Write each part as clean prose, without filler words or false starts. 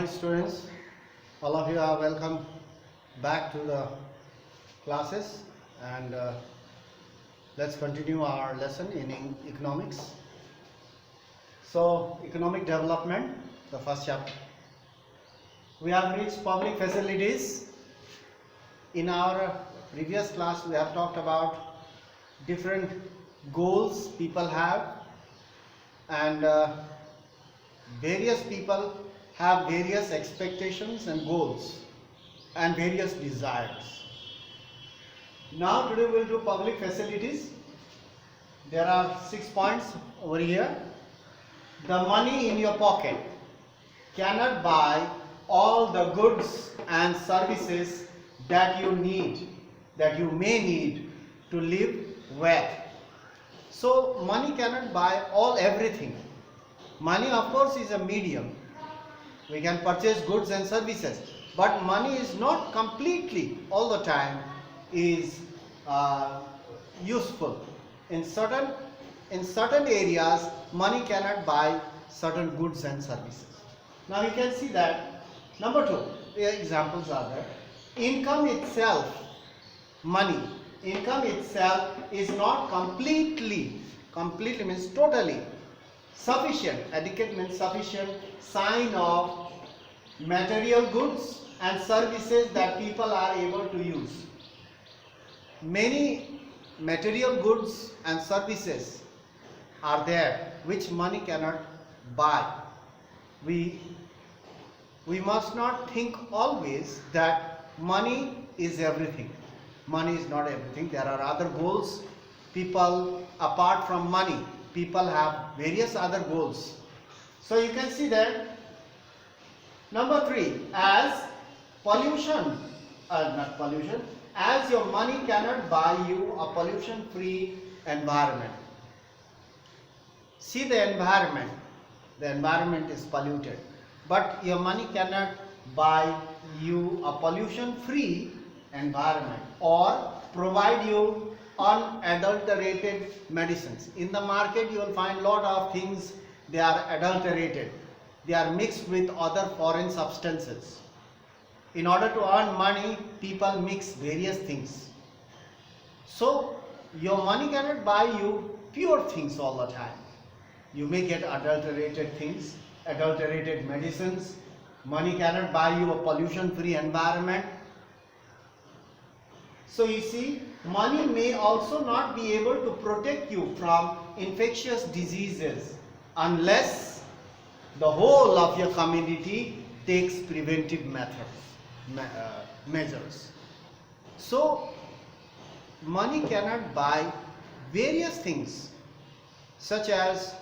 morning, students. All of you are welcome back to the classes, and let's continue our lesson in economics. So, economic development, the first chapter. We have reached public facilities. In our previous class, we have talked about different goals people have, and various people have various expectations and goals and various desires. Now today we will do public facilities. There are 6 points over here. The money in your pocket cannot buy all the goods and services that you need, that you may need to live well. So money cannot buy everything. Money, of course, is a medium. We can purchase goods and services, but money is not completely all the time is useful. In certain areas, money cannot buy certain goods and services. Now you can see that number 2, examples are there. Income itself, money, income itself is not completely means totally sufficient. Adequate means sufficient sign of material goods and services that people are able to use. Many material goods and services are there which money cannot buy. We must not think always that money is everything. Money is not everything. There are other goals. People, apart from money, people have various other goals. So you can see that number 3, as pollution, as your money cannot buy you a pollution-free environment. See the environment is polluted, but your money cannot buy you a pollution-free environment or provide you unadulterated medicines. In the market you will find lot of things, they are adulterated, they are mixed with other foreign substances. In order to earn money, people mix various things. So your money cannot buy you pure things all the time. You may get adulterated things, adulterated medicines. Money cannot buy you a pollution-free environment. So you see, money may also not be able to protect you from infectious diseases unless the whole of your community takes preventive measures. So money cannot buy various things such as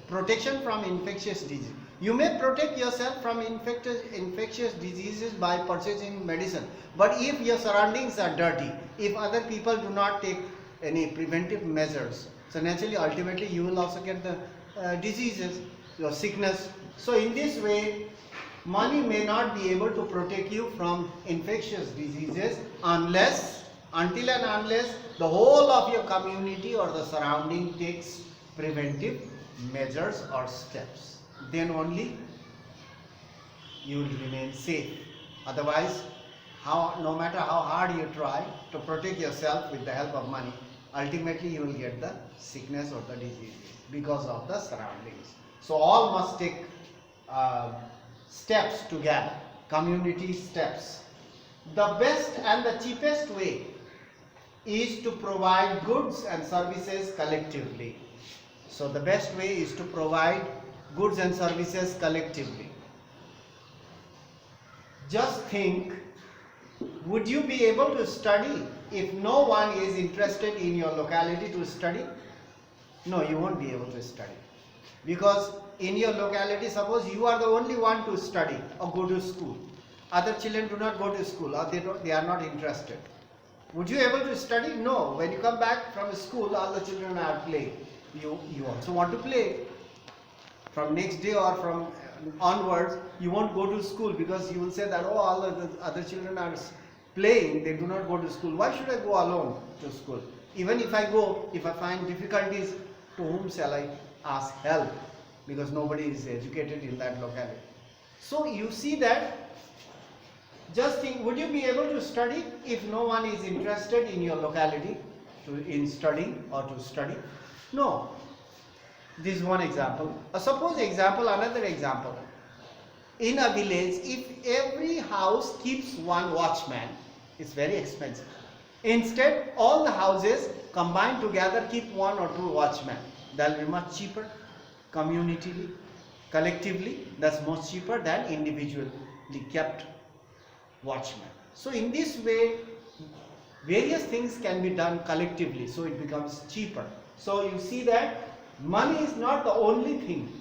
protection from infectious disease. You may protect yourself from infectious diseases by purchasing medicine, but if your surroundings are dirty, if other people do not take any preventive measures, so naturally ultimately you will also get the diseases, your sickness. So in this way, money may not be able to protect you from infectious diseases until and unless the whole of your community or the surrounding takes preventive measures or steps. Then only you will remain safe. Otherwise, no matter how hard you try to protect yourself with the help of money, ultimately you will get the sickness or the disease because of the surroundings. So all must take steps together, community steps. The best and the cheapest way is to provide goods and services collectively. So the best way is to provide goods and services collectively. Just think, would you be able to study if no one is interested in your locality to study? No, you won't be able to study. Because in your locality, suppose you are the only one to study or go to school. Other children do not go to school or they are not interested. Would you be able to study? No. When you come back from school, all the children are playing. You also want to play. From next day or from onwards, you won't go to school because you will say that, oh, all the other children are playing, they do not go to school. Why should I go alone to school? Even if I go, if I find difficulties, to whom shall I ask help? Because nobody is educated in that locality. So you see that, just think, would you be able to study if no one is interested in your locality in studying or to study? No. This is one example. Another example. In a village, if every house keeps one watchman, it's very expensive. Instead, all the houses combined together keep one or two watchmen. That will be much cheaper. Community, collectively, that's much cheaper than individually kept watchmen. So in this way, various things can be done collectively, so it becomes cheaper. So you see that money is not the only thing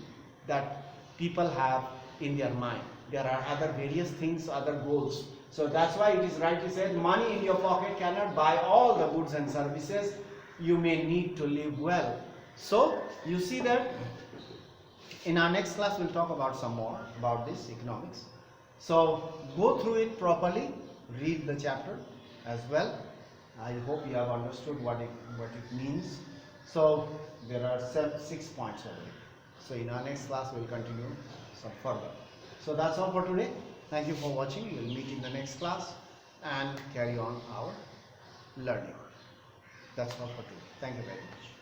that people have in their mind. There are other various things, other goals. So that's why it is rightly said, money in your pocket cannot buy all the goods and services you may need to live well. So you see that in our next class we'll talk about some more about this economics. So go through it properly, read the chapter as well. I hope you have understood what it means. So there are 6 points over it. So in our next class we'll continue some further. So that's all for today. Thank you for watching. We'll meet in the next class and carry on our learning. That's all for today. Thank you very much.